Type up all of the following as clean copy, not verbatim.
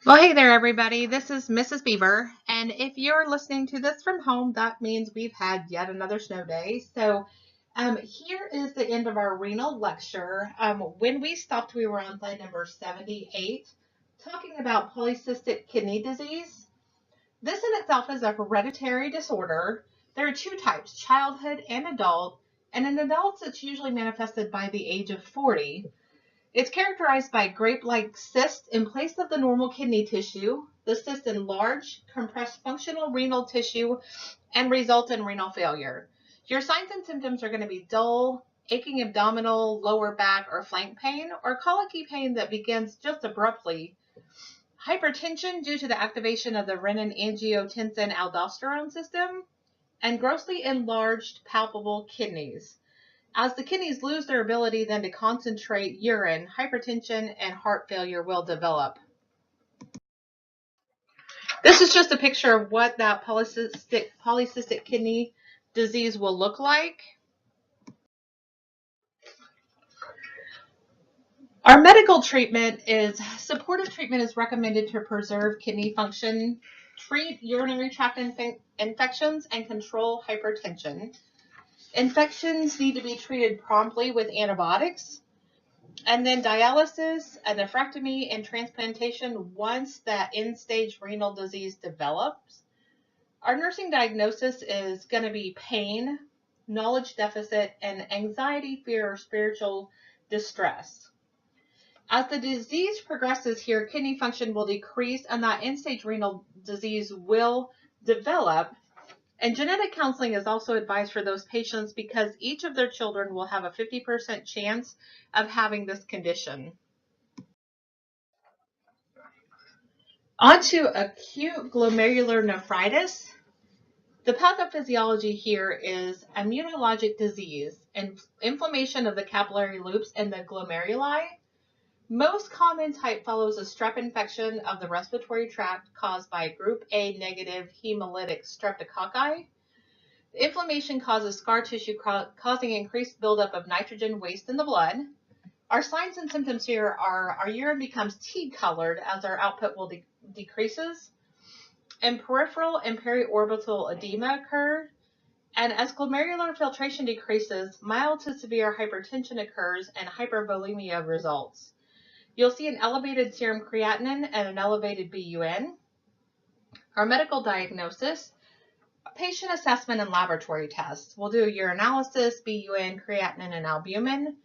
Well, hey there, everybody. This is Mrs. Beaver. And if you're listening to this from home, that means we've had yet another snow day. Here is the end of our renal lecture. When we stopped, we were on slide number 78, talking about polycystic kidney disease. This in itself is a hereditary disorder. There are two types, childhood and adult. And in adults, it's usually manifested by the age of 40. It's characterized by grape-like cysts in place of the normal kidney tissue. The cysts enlarge, compress functional renal tissue, and result in renal failure. Your signs and symptoms are going to be dull, aching abdominal, lower back, or flank pain, or colicky pain that begins just abruptly. Hypertension due to the activation of the renin-angiotensin-aldosterone system, and grossly enlarged palpable kidneys. As the kidneys lose their ability then to concentrate urine, hypertension and heart failure will develop. This is just a picture of what that polycystic kidney disease will look like. Our medical treatment is supportive treatment is recommended to preserve kidney function, treat urinary tract infections, and control hypertension. Infections need to be treated promptly with antibiotics. And then dialysis, a nephrectomy, and transplantation once that end-stage renal disease develops. Our nursing diagnosis is going to be pain, knowledge deficit, and anxiety, fear, or spiritual distress. As the disease progresses here, kidney function will decrease and that end-stage renal disease will develop. And genetic counseling is also advised for those patients because each of their children will have a 50% chance of having this condition. On to acute glomerular nephritis. The pathophysiology here is immunologic disease and inflammation of the capillary loops and the glomeruli. Most common type follows a strep infection of the respiratory tract caused by group A negative hemolytic streptococci. The inflammation causes scar tissue, causing increased buildup of nitrogen waste in the blood. Our signs and symptoms here are our urine becomes tea-colored as our output will decreases, and peripheral and periorbital edema occur. And as glomerular filtration decreases, mild to severe hypertension occurs and hypervolemia results. You'll see an elevated serum creatinine and an elevated BUN. Our medical diagnosis, patient assessment and laboratory tests. We'll do a urinalysis, BUN, creatinine, and albumin,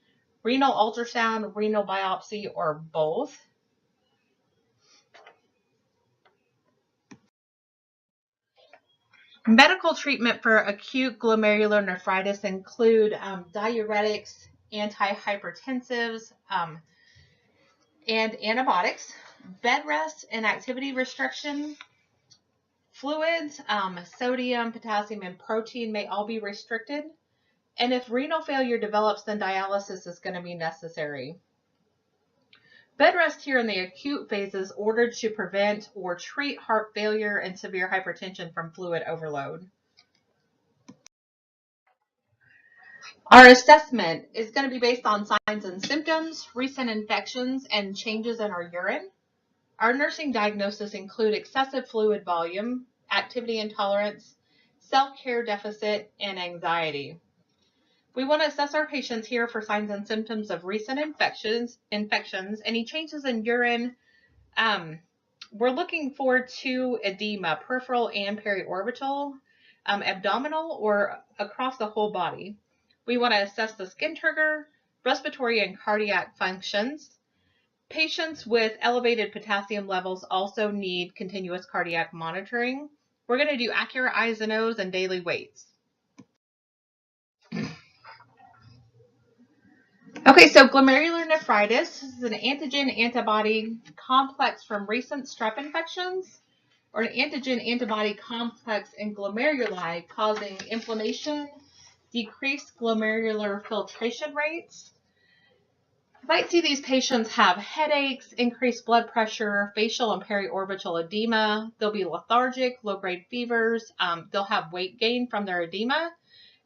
renal ultrasound, renal biopsy, or both. Medical treatment for acute glomerular nephritis include diuretics, antihypertensives, and antibiotics, bed rest and activity restriction. Fluids, sodium, potassium, and protein may all be restricted. And if renal failure develops, then dialysis is going to be necessary. Bed rest here in the acute phase is ordered to prevent or treat heart failure and severe hypertension from fluid overload. Our assessment is going to be based on signs and symptoms, recent infections, and changes in our urine. Our nursing diagnosis include excessive fluid volume, activity intolerance, self-care deficit, and anxiety. We want to assess our patients here for signs and symptoms of recent infections, any changes in urine. We're looking forward to edema, peripheral and periorbital, abdominal, or across the whole body. We want to assess the skin trigger, respiratory and cardiac functions. Patients with elevated potassium levels also need continuous cardiac monitoring. We're going to do accurate I's and O's and daily weights. Okay, so glomerular nephritis is an antigen-antibody complex from recent strep infections, or an antigen-antibody complex in glomeruli causing inflammation, decreased glomerular filtration rates. You might see these patients have headaches, increased blood pressure, facial and periorbital edema. They'll be lethargic, low-grade fevers. They'll have weight gain from their edema.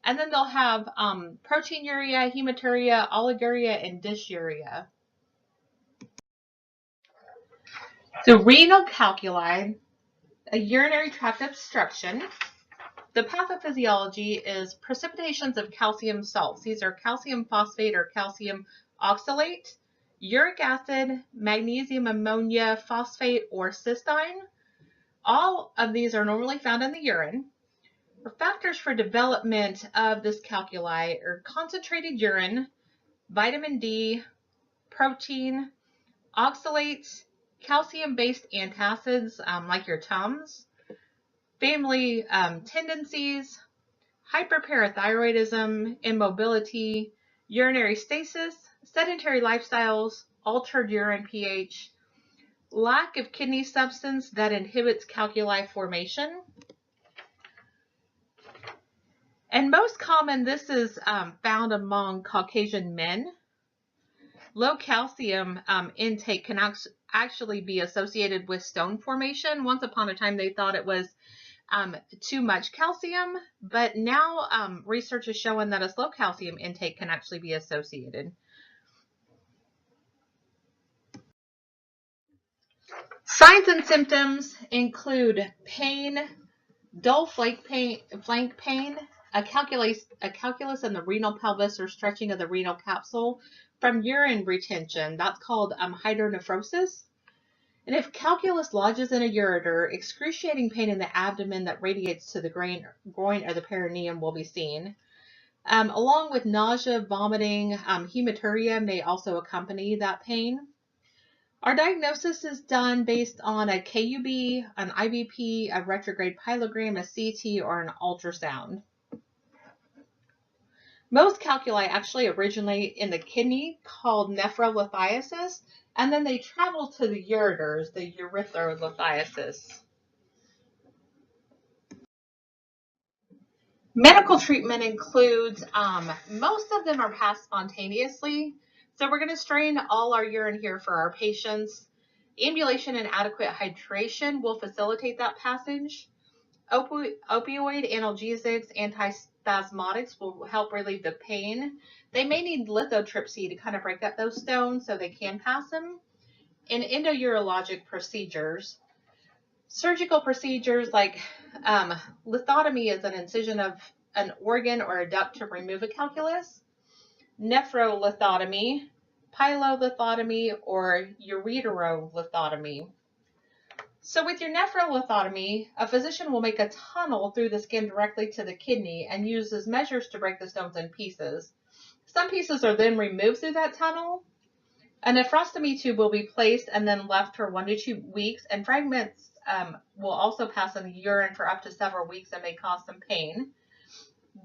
And then they'll have proteinuria, hematuria, oliguria, and dysuria. So renal calculi, a urinary tract obstruction. The pathophysiology is precipitations of calcium salts. These are calcium phosphate or calcium oxalate, uric acid, magnesium ammonia phosphate, or cystine. All of these are normally found in the urine. Factors for development of this calculi are concentrated urine, vitamin D, protein, oxalates, calcium-based antacids like your Tums, family tendencies, hyperparathyroidism, immobility, urinary stasis, sedentary lifestyles, altered urine pH, lack of kidney substance that inhibits calculi formation. And most common, this is found among Caucasian men. Low calcium intake can actually be associated with stone formation. Once upon a time, they thought it was too much calcium, but now research is showing that a low calcium intake can actually be associated. Signs and symptoms include pain, dull flank pain, a calculus in the renal pelvis or stretching of the renal capsule from urine retention. That's called hydronephrosis. And if calculus lodges in a ureter, excruciating pain in the abdomen that radiates to the groin or the perineum will be seen. Along with nausea, vomiting, hematuria may also accompany that pain. Our diagnosis is done based on a KUB, an IBP, a retrograde pyelogram, a CT, or an ultrasound. Most calculi actually originate in the kidney, called nephrolithiasis, and then they travel to the ureters, the erythrolithiasis. Medical treatment includes, most of them are passed spontaneously. So we're going to strain all our urine here for our patients. Ambulation and adequate hydration will facilitate that passage. Opioid analgesics, antispasmodics will help relieve the pain. They may need lithotripsy to kind of break up those stones so they can pass them. And endourologic procedures. Surgical procedures like lithotomy is an incision of an organ or a duct to remove a calculus. Nephrolithotomy, pyelolithotomy, or ureterolithotomy. So with your nephrolithotomy, a physician will make a tunnel through the skin directly to the kidney and uses measures to break the stones in pieces. Some pieces are then removed through that tunnel. A nephrostomy tube will be placed and then left for 1 to 2 weeks, and fragments will also pass in the urine for up to several weeks and may cause some pain.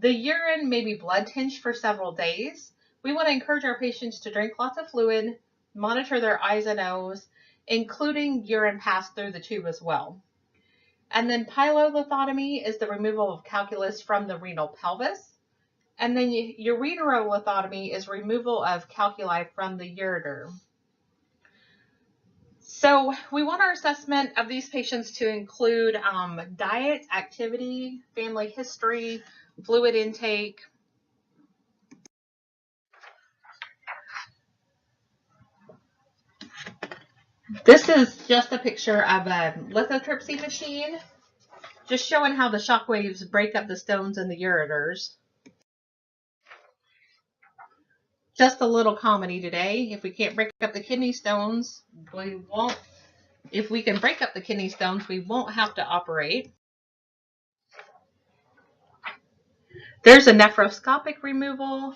The urine may be blood tinged for several days. We want to encourage our patients to drink lots of fluid, monitor their eyes and nose, including urine passed through the tube as well. And then pyelolithotomy is the removal of calculus from the renal pelvis. And then ureterolithotomy is removal of calculi from the ureter. So we want our assessment of these patients to include diet, activity, family history, fluid intake. This is just a picture of a lithotripsy machine, just showing how the shock waves break up the stones in the ureters. Just a little comedy today. If we can't break up the kidney stones, we won't. If we can break up the kidney stones, we won't have to operate. There's a nephroscopic removal.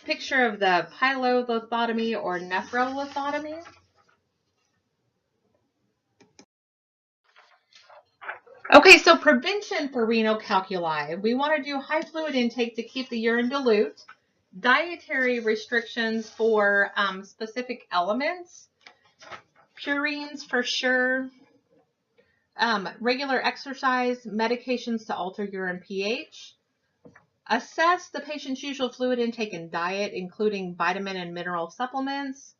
Picture of the pyelolithotomy or nephrolithotomy. Okay, so prevention for renal calculi. We want to do high fluid intake to keep the urine dilute. Dietary restrictions for specific elements. Purines for sure. Regular exercise, medications to alter urine pH. Assess the patient's usual fluid intake and diet, including vitamin and mineral supplements.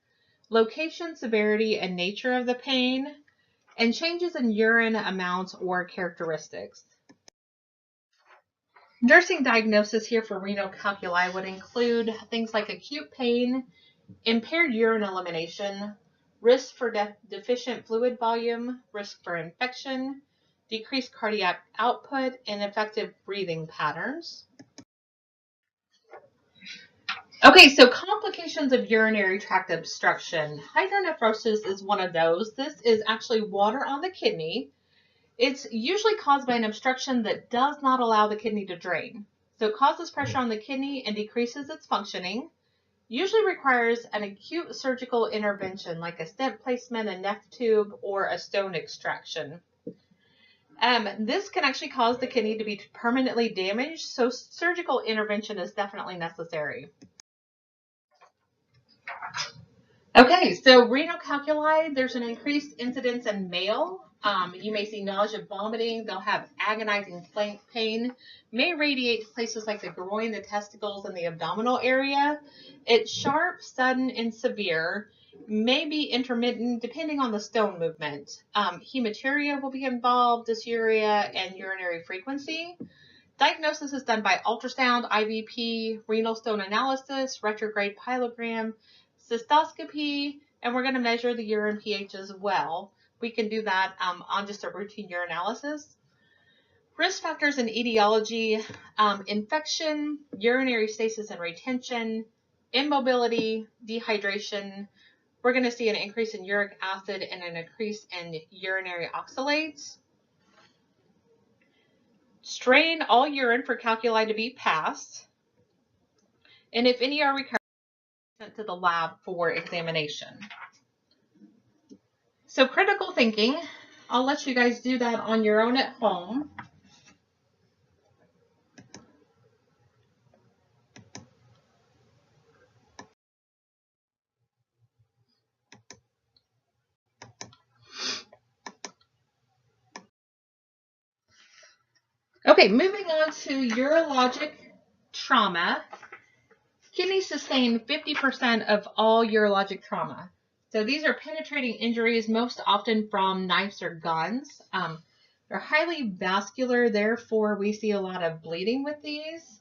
Location, severity, and nature of the pain. And changes in urine amounts or characteristics. Nursing diagnosis here for renal calculi would include things like acute pain, impaired urine elimination, risk for deficient fluid volume, risk for infection, decreased cardiac output, and effective breathing patterns. Okay, so complications of urinary tract obstruction. Hydronephrosis is one of those. This is actually water on the kidney. It's usually caused by an obstruction that does not allow the kidney to drain. So it causes pressure on the kidney and decreases its functioning. Usually requires an acute surgical intervention like a stent placement, a neck tube, or a stone extraction. This can actually cause the kidney to be permanently damaged, so surgical intervention is definitely necessary. Okay, so renal calculi, there's an increased incidence in male. You may see nausea, vomiting. They'll have agonizing pain, may radiate to places like the groin, the testicles, and the abdominal area. It's sharp, sudden, and severe. May be intermittent depending on the stone movement. Hematuria will be involved, dysuria, and urinary frequency. Diagnosis is done by ultrasound, IVP, renal stone analysis, retrograde pyelogram, cystoscopy, and we're going to measure the urine pH as well. We can do that on just a routine urinalysis. Risk factors and etiology, infection, urinary stasis and retention, immobility, dehydration. We're going to see an increase in uric acid and an increase in urinary oxalates. Strain all urine for calculi to be passed. And if any are recurrent, sent to the lab for examination. So critical thinking, I'll let you guys do that on your own at home. Okay, moving on to urologic trauma. Kidneys sustain 50% of all urologic trauma. So these are penetrating injuries, most often from knives or guns. They're highly vascular, therefore we see a lot of bleeding with these.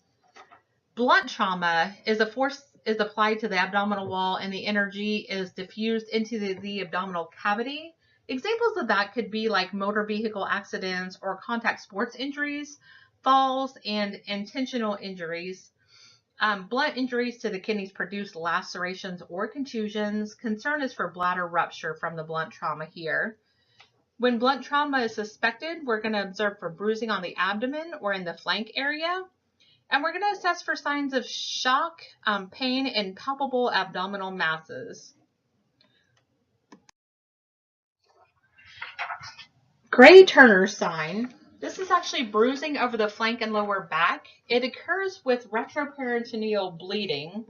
Blunt trauma is a force is applied to the abdominal wall and the energy is diffused into the abdominal cavity. Examples of that could be like motor vehicle accidents or contact sports injuries, falls, and intentional injuries. Blunt injuries to the kidneys produce lacerations or contusions. Concern is for bladder rupture from the blunt trauma here. When blunt trauma is suspected, we're going to observe for bruising on the abdomen or in the flank area. And we're going to assess for signs of shock, pain, and palpable abdominal masses. Gray-Turner sign. This is actually bruising over the flank and lower back. It occurs with retroperitoneal bleeding.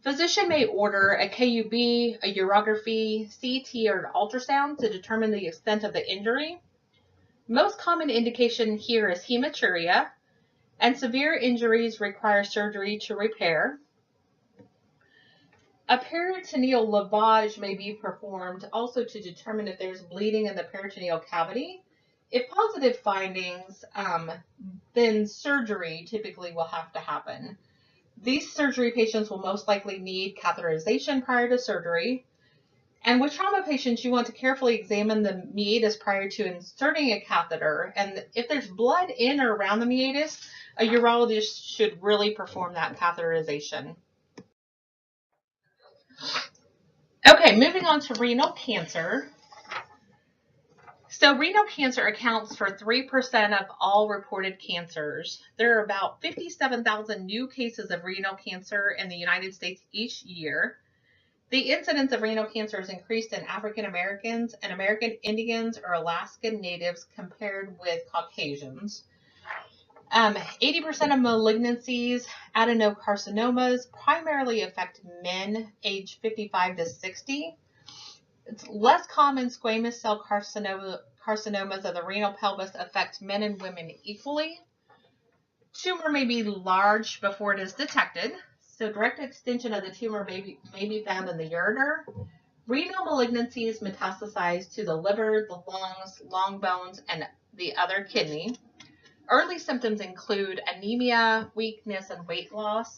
Physician may order a KUB, a urography, CT, or an ultrasound to determine the extent of the injury. Most common indication here is hematuria, and severe injuries require surgery to repair. A peritoneal lavage may be performed also to determine if there's bleeding in the peritoneal cavity. If positive findings, then surgery typically will have to happen. These surgery patients will most likely need catheterization prior to surgery. And with trauma patients, you want to carefully examine the meatus prior to inserting a catheter. And if there's blood in or around the meatus, a urologist should really perform that catheterization. Okay, moving on to renal cancer. So renal cancer accounts for 3% of all reported cancers. There are about 57,000 new cases of renal cancer in the United States each year. The incidence of renal cancer is increased in African Americans and American Indians or Alaskan Natives compared with Caucasians. 80% of malignancies, adenocarcinomas, primarily affect men aged 55 to 60. It's less common squamous cell carcinomas of the renal pelvis affect men and women equally. Tumor may be large before it is detected, so direct extension of the tumor may be found in the ureter. Renal malignancies metastasize to the liver, the lungs, long bones, and the other kidney. Early symptoms include anemia, weakness, and weight loss.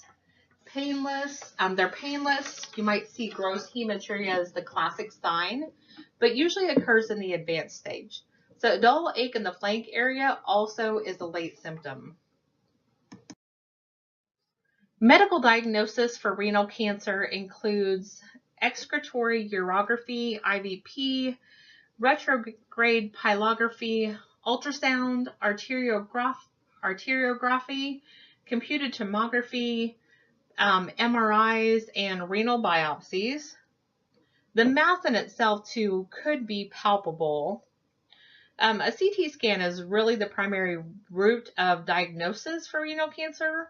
painless. They're painless. You might see gross hematuria as the classic sign, but usually occurs in the advanced stage. So dull ache in the flank area also is a late symptom. Medical diagnosis for renal cancer includes excretory urography, IVP, retrograde pylography, ultrasound, arteriography, computed tomography, MRIs, and renal biopsies. The mass in itself, too, could be palpable. A CT scan is really the primary route of diagnosis for renal cancer.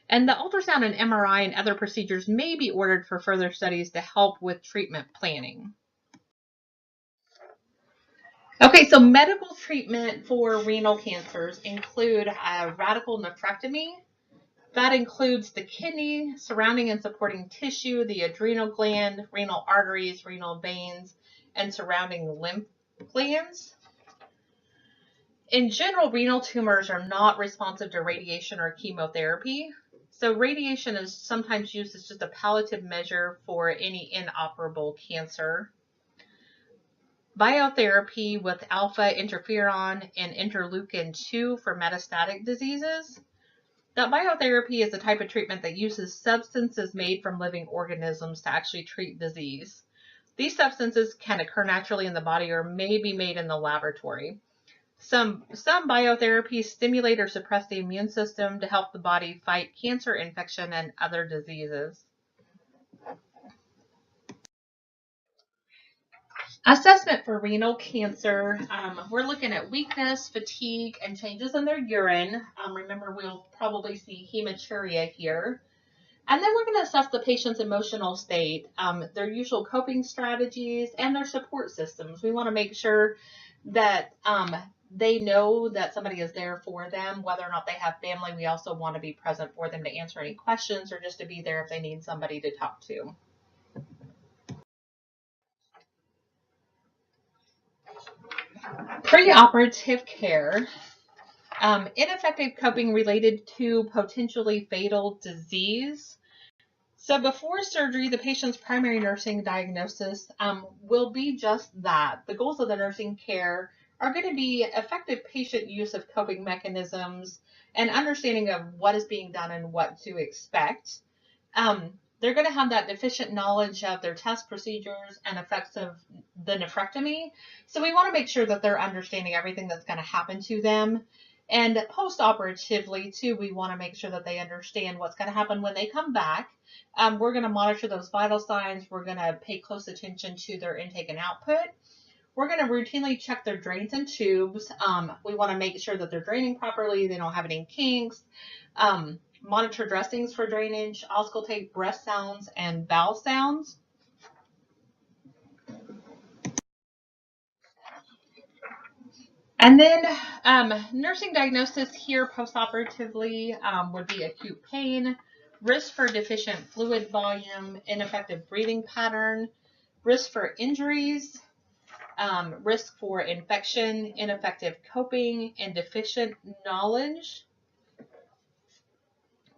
And the ultrasound and MRI and other procedures may be ordered for further studies to help with treatment planning. Okay, so medical treatment for renal cancers include a radical nephrectomy. That includes the kidney, surrounding and supporting tissue, the adrenal gland, renal arteries, renal veins, and surrounding lymph glands. In general, renal tumors are not responsive to radiation or chemotherapy. So radiation is sometimes used as just a palliative measure for any inoperable cancer. Biotherapy with alpha interferon and interleukin-2 for metastatic diseases. That biotherapy is a type of treatment that uses substances made from living organisms to actually treat disease. These substances can occur naturally in the body or may be made in the laboratory. Some biotherapies stimulate or suppress the immune system to help the body fight cancer, infection, and other diseases. Assessment for renal cancer, we're looking at weakness, fatigue, and changes in their urine. Remember, we'll probably see hematuria here. And then we're going to assess the patient's emotional state, their usual coping strategies, and their support systems. We want to make sure that they know that somebody is there for them, whether or not they have family. We also want to be present for them to answer any questions or just to be there if they need somebody to talk to. Preoperative care. Ineffective coping related to potentially fatal disease. So before surgery, the patient's primary nursing diagnosis will be just that. The goals of the nursing care are going to be effective patient use of coping mechanisms and understanding of what is being done and what to expect. They're going to have that deficient knowledge of their test procedures and effects of the nephrectomy. So we want to make sure that they're understanding everything that's going to happen to them. And post-operatively, too, we want to make sure that they understand what's going to happen when they come back. We're going to monitor those vital signs. We're going to pay close attention to their intake and output. We're going to routinely check their drains and tubes. We want to make sure that they're draining properly. They don't have any kinks. Monitor dressings for drainage, auscultate breath sounds and bowel sounds. And then nursing diagnosis here postoperatively would be acute pain, risk for deficient fluid volume, ineffective breathing pattern, risk for injuries, risk for infection, ineffective coping, and deficient knowledge.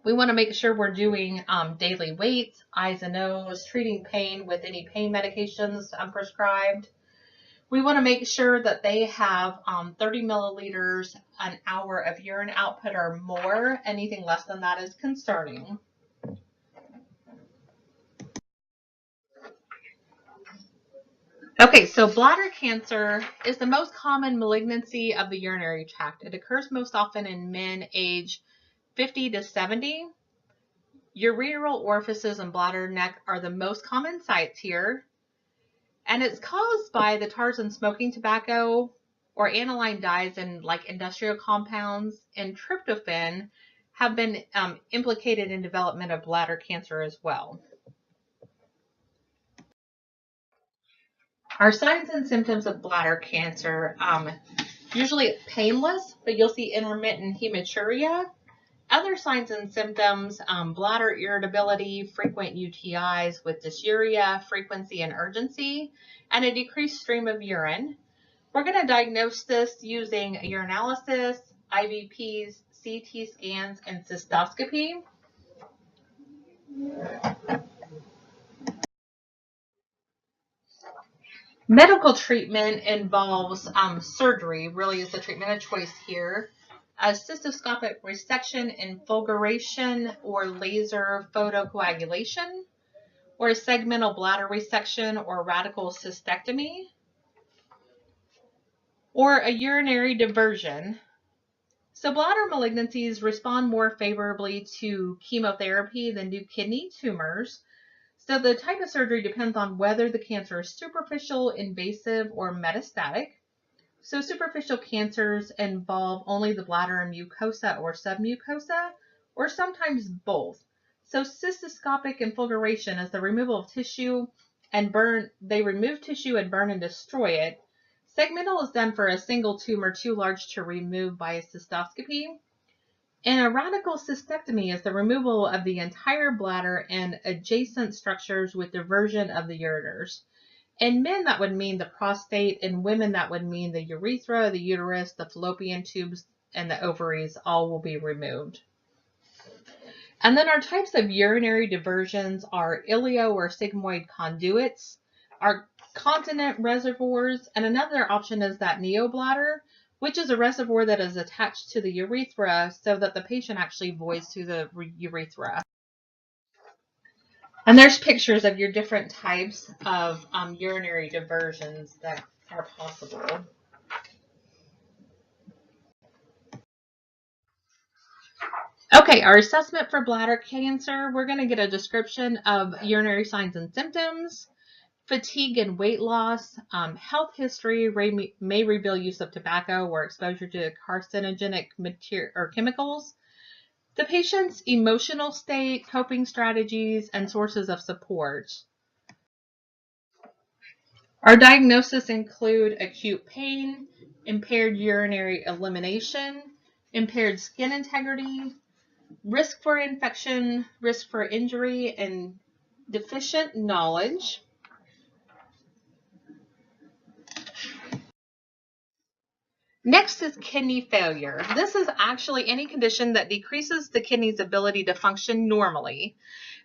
We want to make sure we're doing daily weights, eyes and nose, treating pain with any pain medications prescribed. We want to make sure that they have 30 milliliters an hour of urine output or more. Anything less than that is concerning. Okay, so bladder cancer is the most common malignancy of the urinary tract. It occurs most often in men age 50 to 70. Ureteral orifices and bladder neck are the most common sites here. And it's caused by the tars in smoking tobacco or aniline dyes in like industrial compounds, and tryptophan have been implicated in development of bladder cancer as well. Our signs and symptoms of bladder cancer, usually painless, but you'll see intermittent hematuria. Other signs and symptoms, bladder irritability, frequent UTIs with dysuria, frequency and urgency, and a decreased stream of urine. We're going to diagnose this using urinalysis, IVPs, CT scans, and cystoscopy. Medical treatment involves surgery, really is the treatment of choice here. Cystoscopic resection and fulguration or laser photocoagulation, or segmental bladder resection or radical cystectomy, or a urinary diversion. So bladder malignancies respond more favorably to chemotherapy than do kidney tumors. So the type of surgery depends on whether the cancer is superficial, invasive, or metastatic. So superficial cancers involve only the bladder and mucosa or submucosa, or sometimes both. So cystoscopic infiltration is the removal of tissue and burn. They remove tissue and burn and destroy it. Segmental is done for a single tumor too large to remove by a cystoscopy. And a radical cystectomy is the removal of the entire bladder and adjacent structures with diversion of the ureters. In men, that would mean the prostate. In women, that would mean the urethra, the uterus, the fallopian tubes, and the ovaries all will be removed. And then our types of urinary diversions are ilio or sigmoid conduits, our continent reservoirs, and another option is that neobladder, which is a reservoir that is attached to the urethra so that the patient actually voids through the urethra. And there's pictures of your different types of urinary diversions that are possible. Okay, our assessment for bladder cancer, we're going to get a description of urinary signs and symptoms, fatigue and weight loss, health history may reveal use of tobacco or exposure to carcinogenic material or chemicals, the patient's emotional state, coping strategies, and sources of support. Our diagnosis include acute pain, impaired urinary elimination, impaired skin integrity, risk for infection, risk for injury, and deficient knowledge. Next is kidney failure. This is actually any condition that decreases the kidney's ability to function normally.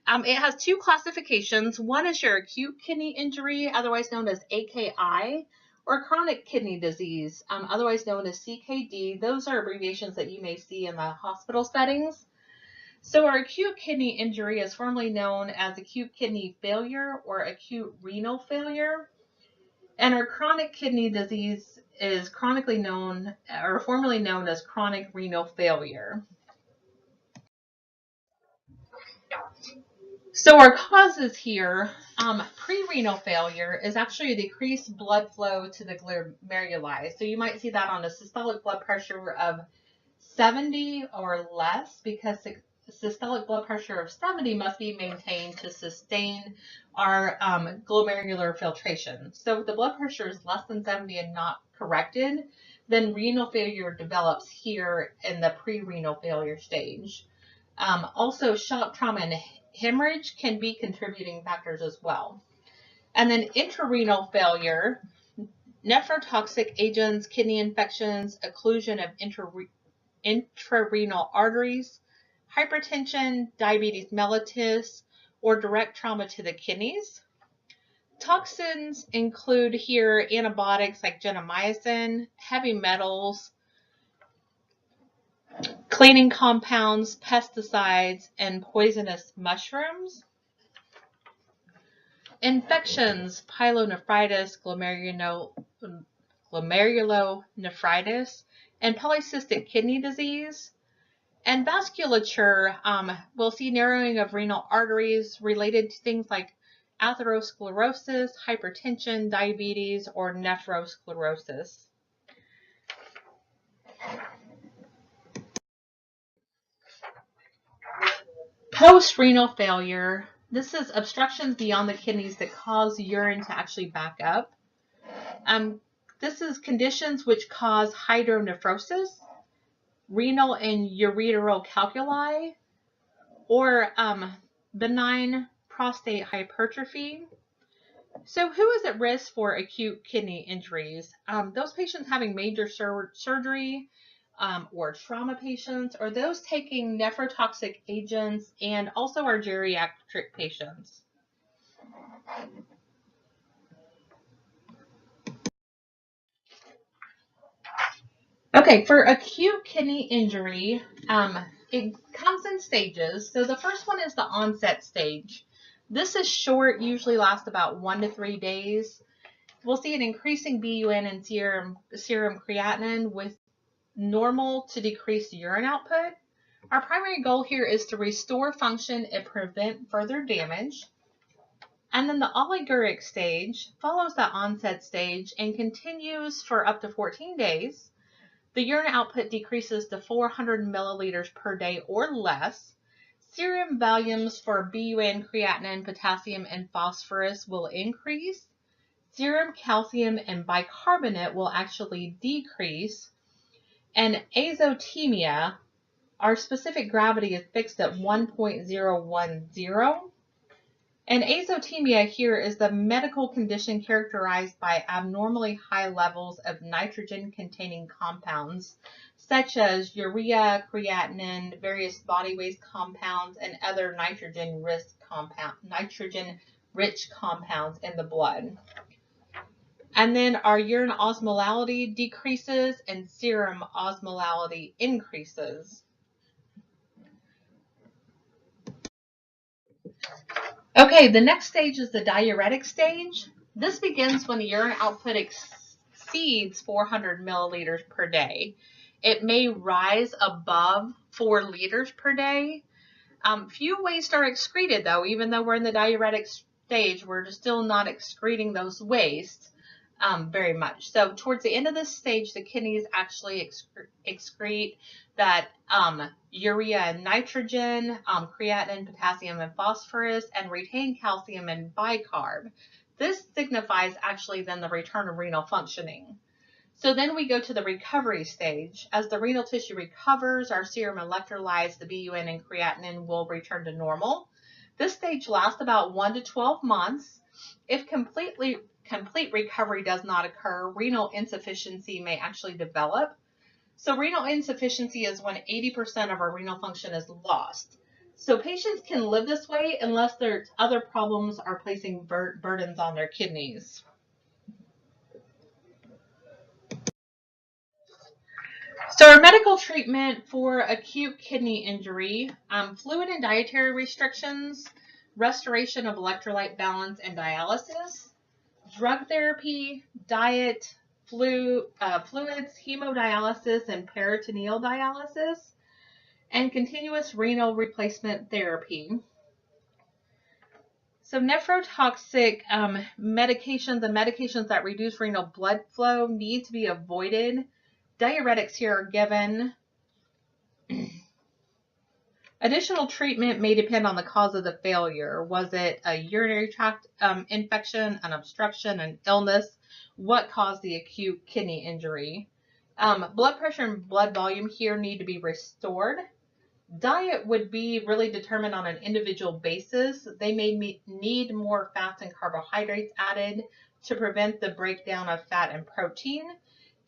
It has two classifications. One is your acute kidney injury, otherwise known as AKI, or chronic kidney disease, otherwise known as CKD. Those are abbreviations that you may see in the hospital settings. So our acute kidney injury is formerly known as acute kidney failure or acute renal failure. And our chronic kidney disease is chronically known or formerly known as chronic renal failure. So our causes here, pre-renal failure is actually a decreased blood flow to the glomeruli. So you might see that on a systolic blood pressure of 70 or less, because systolic blood pressure of 70 must be maintained to sustain our glomerular filtration. So if the blood pressure is less than 70 and not corrected, then renal failure develops here in the pre-renal failure stage. Also, shock, trauma, and hemorrhage can be contributing factors as well. And then intrarenal failure, nephrotoxic agents, kidney infections, occlusion of intrarenal arteries, hypertension, diabetes mellitus, or direct trauma to the kidneys. Toxins include here antibiotics like gentamicin, heavy metals, cleaning compounds, pesticides, and poisonous mushrooms. Infections, pyelonephritis, glomerulonephritis, and polycystic kidney disease. And vasculature, we'll see narrowing of renal arteries related to things like atherosclerosis, hypertension, diabetes, or nephrosclerosis. Post-renal failure, this is obstructions beyond the kidneys that cause urine to actually back up. This is conditions which cause hydronephrosis, renal and ureteral calculi, or benign prostate hypertrophy. So who is at risk for acute kidney injuries? Those patients having major surgery, or trauma patients, or those taking nephrotoxic agents, and also our geriatric patients. Okay, for acute kidney injury, it comes in stages. So the first one is the onset stage. This is short, usually lasts about 1 to 3 days. We'll see an increasing BUN and serum creatinine with normal to decreased urine output. Our primary goal here is to restore function and prevent further damage. And then the oliguric stage follows that onset stage and continues for up to 14 days. The urine output decreases to 400 milliliters per day or less. Serum volumes for BUN, creatinine, potassium, and phosphorus will increase. Serum calcium and bicarbonate will actually decrease. And azotemia, our specific gravity is fixed at 1.010. And azotemia here is the medical condition characterized by abnormally high levels of nitrogen-containing compounds, such as urea, creatinine, various body waste compounds, and other nitrogen-rich compounds in the blood. And then our urine osmolality decreases and serum osmolality increases. Okay, the next stage is the diuretic stage. This begins when the urine output exceeds 400 milliliters per day. It may rise above 4 liters per day. Few wastes are excreted though. Even though we're in the diuretic stage, we're still not excreting those wastes very much. So towards the end of this stage, the kidneys actually excrete that urea and nitrogen, creatinine, potassium, and phosphorus, and retain calcium and bicarb. This signifies actually then the return of renal functioning. So then we go to the recovery stage. As the renal tissue recovers, our serum electrolytes, the BUN and creatinine will return to normal. This stage lasts about 1 to 12 months. If complete recovery does not occur, renal insufficiency may actually develop. So renal insufficiency is when 80% of our renal function is lost. So patients can live this way unless their other problems are placing burdens on their kidneys. So our medical treatment for acute kidney injury, fluid and dietary restrictions, restoration of electrolyte balance and dialysis, drug therapy, diet, fluids, hemodialysis, and peritoneal dialysis, and continuous renal replacement therapy. So nephrotoxic medications and medications that reduce renal blood flow need to be avoided. Diuretics here are given. Additional treatment may depend on the cause of the failure. Was it a urinary tract infection, an obstruction, an illness? What caused the acute kidney injury? Blood pressure and blood volume here need to be restored. Diet would be really determined on an individual basis. They may need more fats and carbohydrates added to prevent the breakdown of fat and protein.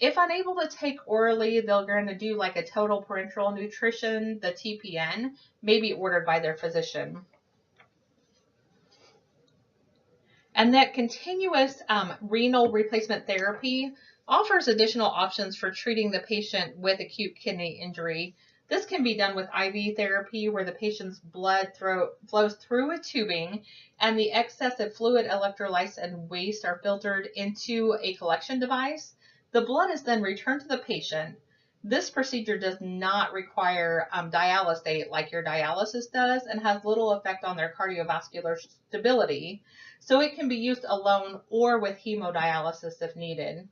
If unable to take orally, they're going to do like a total parenteral nutrition, the TPN, may be ordered by their physician. And that continuous renal replacement therapy offers additional options for treating the patient with acute kidney injury. This can be done with IV therapy where the patient's blood flows through a tubing and the excessive fluid, electrolytes, and waste are filtered into a collection device. The blood is then returned to the patient. This procedure does not require dialysate like your dialysis does and has little effect on their cardiovascular stability. So it can be used alone or with hemodialysis if needed.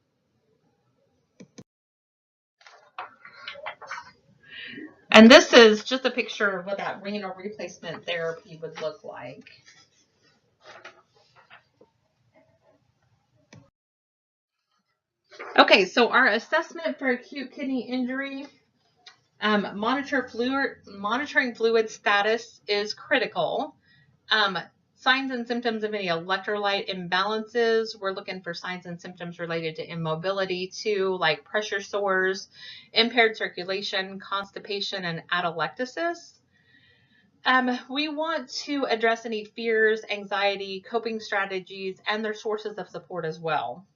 And this is just a picture of what that renal replacement therapy would look like. Okay, so our assessment for acute kidney injury, monitoring fluid status is critical. Signs and symptoms of any electrolyte imbalances. We're looking for signs and symptoms related to immobility too, like pressure sores, impaired circulation, constipation, and atelectasis. We want to address any fears, anxiety, coping strategies, and their sources of support as well.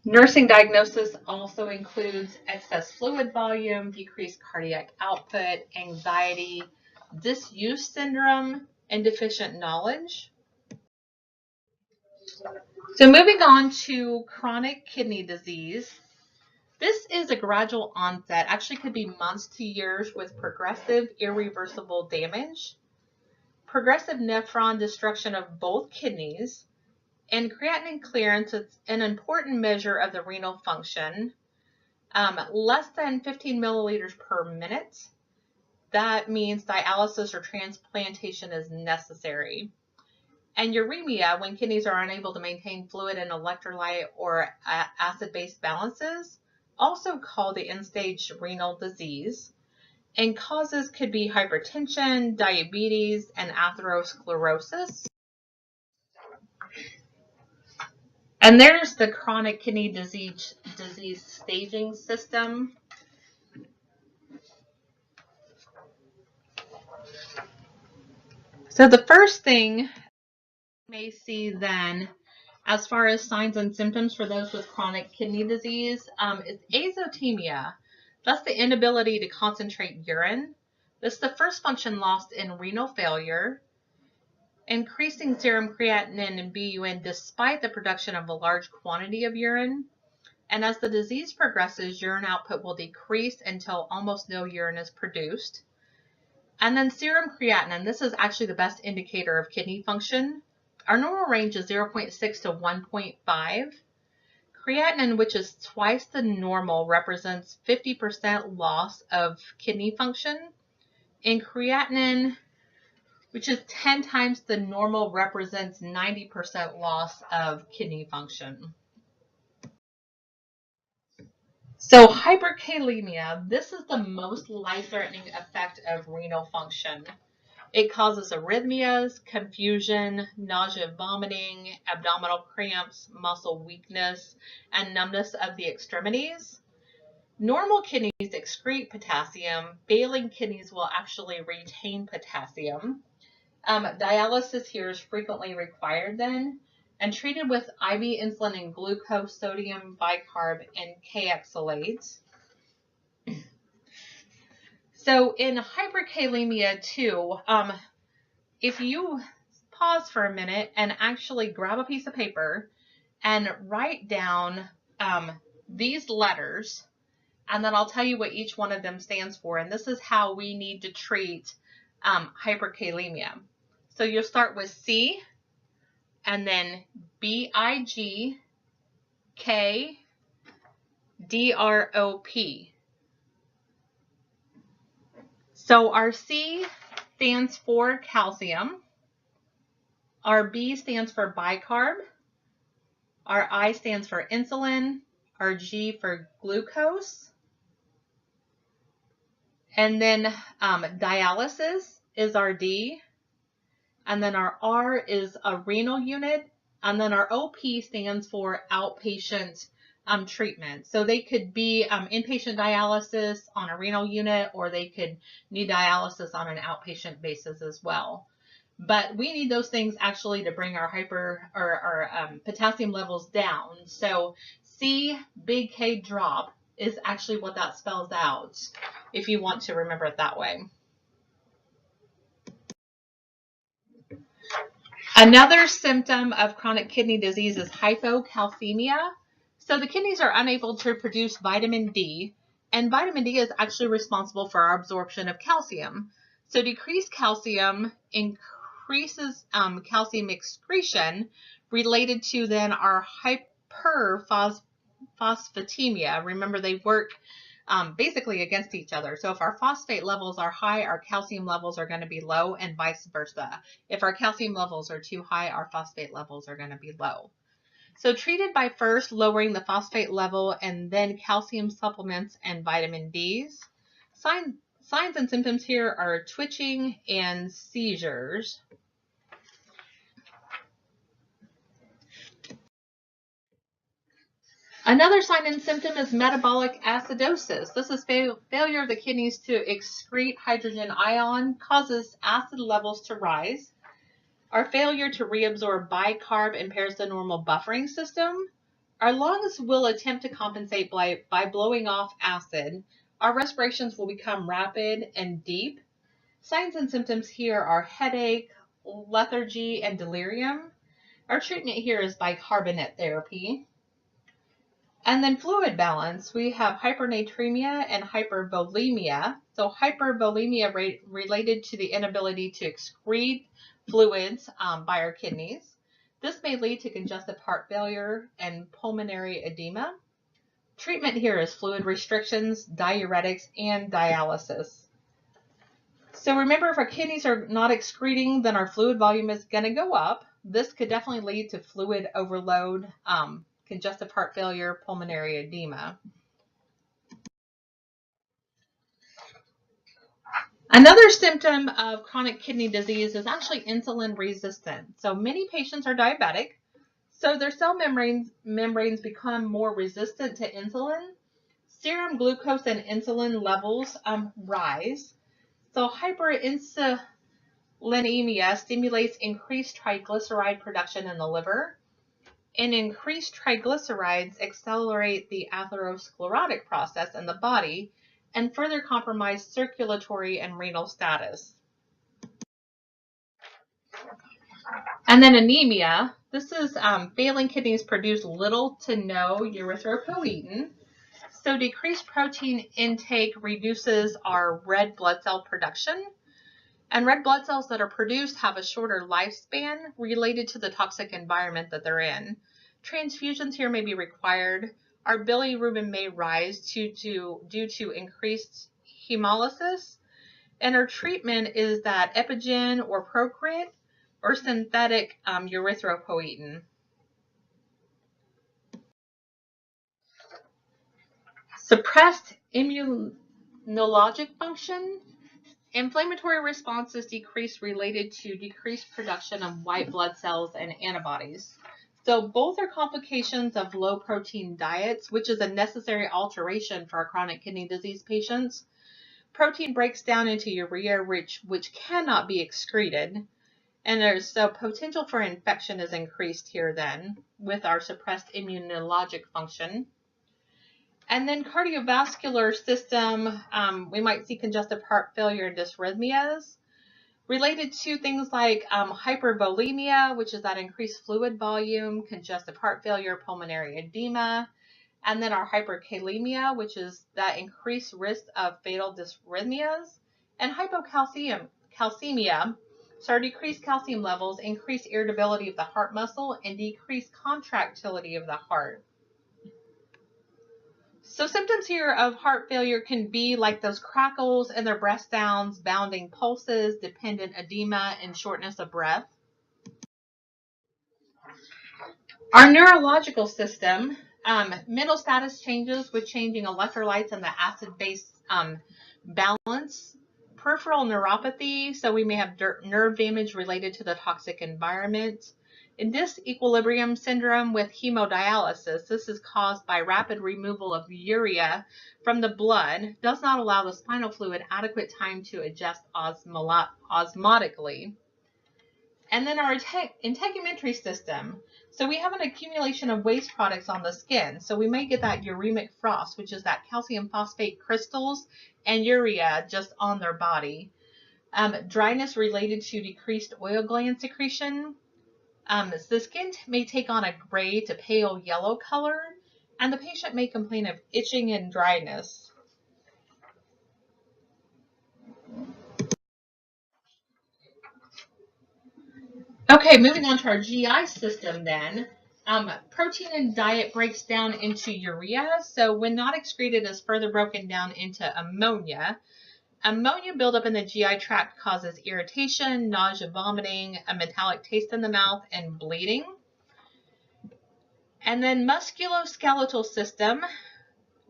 Nursing diagnosis also includes excess fluid volume, decreased cardiac output, anxiety, disuse syndrome, and deficient knowledge. So moving on to chronic kidney disease. This is a gradual onset, actually could be months to years with progressive irreversible damage, progressive nephron destruction of both kidneys, and creatinine clearance is an important measure of the renal function. Less than 15 milliliters per minute. That means dialysis or transplantation is necessary. And uremia, when kidneys are unable to maintain fluid and electrolyte or acid-base balances, also called the end-stage renal disease. And causes could be hypertension, diabetes, and atherosclerosis. And there's the chronic kidney disease staging system. So the first thing you may see then, as far as signs and symptoms for those with chronic kidney disease, is azotemia. That's the inability to concentrate urine. This is the first function lost in renal failure. Increasing serum creatinine and BUN despite the production of a large quantity of urine. And as the disease progresses, urine output will decrease until almost no urine is produced. And then serum creatinine, this is actually the best indicator of kidney function. Our normal range is 0.6 to 1.5. Creatinine, which is twice the normal, represents 50% loss of kidney function. And creatinine, which is 10 times the normal, represents 90% loss of kidney function. So hyperkalemia, this is the most life-threatening effect of renal function. It causes arrhythmias, confusion, nausea, vomiting, abdominal cramps, muscle weakness, and numbness of the extremities. Normal kidneys excrete potassium. Failing kidneys will actually retain potassium. Dialysis here is frequently required then, and treated with IV insulin and glucose, sodium bicarb, and K-oxalates. So in hyperkalemia too, if you pause for a minute and actually grab a piece of paper and write down these letters, and then I'll tell you what each one of them stands for, and this is how we need to treat hyperkalemia. So you'll start with C, and then BIGKDROP. So our C stands for calcium, our B stands for bicarb, our I stands for insulin, our G for glucose, and then dialysis is our D, and then our R is a renal unit, and then our OP stands for outpatient treatment. So they could be inpatient dialysis on a renal unit, or they could need dialysis on an outpatient basis as well. But we need those things actually to bring our potassium levels down. So C, big K drop is actually what that spells out, if you want to remember it that way. Another symptom of chronic kidney disease is hypocalcemia. So the kidneys are unable to produce vitamin D, and vitamin D is actually responsible for our absorption of calcium. So decreased calcium increases calcium excretion, related to then our hyperphosphatemia. Remember, they work basically against each other. So if our phosphate levels are high, our calcium levels are going to be low, and vice versa. If our calcium levels are too high, our phosphate levels are going to be low. So treated by first lowering the phosphate level and then calcium supplements and vitamin Ds. Signs Signs and symptoms here are twitching and seizures. Another sign and symptom is metabolic acidosis. This is failure of the kidneys to excrete hydrogen ion, causes acid levels to rise. Our failure to reabsorb bicarb impairs the normal buffering system. Our lungs will attempt to compensate by blowing off acid. Our respirations will become rapid and deep. Signs and symptoms here are headache, lethargy, and delirium. Our treatment here is bicarbonate therapy. And then fluid balance, we have hypernatremia and hypervolemia. So hypervolemia related to the inability to excrete fluids by our kidneys. This may lead to congestive heart failure and pulmonary edema. Treatment here is fluid restrictions, diuretics, and dialysis. So remember, if our kidneys are not excreting, then our fluid volume is going to go up. This could definitely lead to fluid overload, congestive heart failure, pulmonary edema. Another symptom of chronic kidney disease is actually insulin resistant. So many patients are diabetic, so their cell membranes become more resistant to insulin. Serum glucose and insulin levels rise. So hyperinsulinemia stimulates increased triglyceride production in the liver, and increased triglycerides accelerate the atherosclerotic process in the body and further compromise circulatory and renal status. And then anemia. This is failing kidneys produce little to no erythropoietin. So decreased protein intake reduces our red blood cell production. And red blood cells that are produced have a shorter lifespan related to the toxic environment that they're in. Transfusions here may be required. Our bilirubin may rise due to increased hemolysis. And our treatment is that Epigen or Procrit or synthetic erythropoietin. Suppressed immunologic function. Inflammatory responses decrease related to decreased production of white blood cells and antibodies. So both are complications of low protein diets, which is a necessary alteration for our chronic kidney disease patients. Protein breaks down into urea, which cannot be excreted. And there's so potential for infection is increased here then with our suppressed immunologic function. And then cardiovascular system, we might see congestive heart failure and dysrhythmias related to things like hypervolemia, which is that increased fluid volume, congestive heart failure, pulmonary edema, and then our hyperkalemia, which is that increased risk of fatal dysrhythmias, and hypocalcemia, so our decreased calcium levels, increased irritability of the heart muscle, and decreased contractility of the heart. So symptoms here of heart failure can be like those crackles in their breath sounds, bounding pulses, dependent edema, and shortness of breath. Our neurological system, mental status changes with changing electrolytes and the acid-base balance. Peripheral neuropathy, so we may have nerve damage related to the toxic environment. In disequilibrium syndrome with hemodialysis, this is caused by rapid removal of urea from the blood, does not allow the spinal fluid adequate time to adjust osmotically. And then our integumentary system. So we have an accumulation of waste products on the skin. So we may get that uremic frost, which is that calcium phosphate crystals and urea just on their body. Dryness related to decreased oil gland secretion. The skin may take on a gray to pale yellow color, and the patient may complain of itching and dryness. Okay, moving on to our GI system then. Protein in diet breaks down into urea, so when not excreted is further broken down into ammonia. Ammonia buildup in the GI tract causes irritation, nausea, vomiting, a metallic taste in the mouth, and bleeding. And then musculoskeletal system.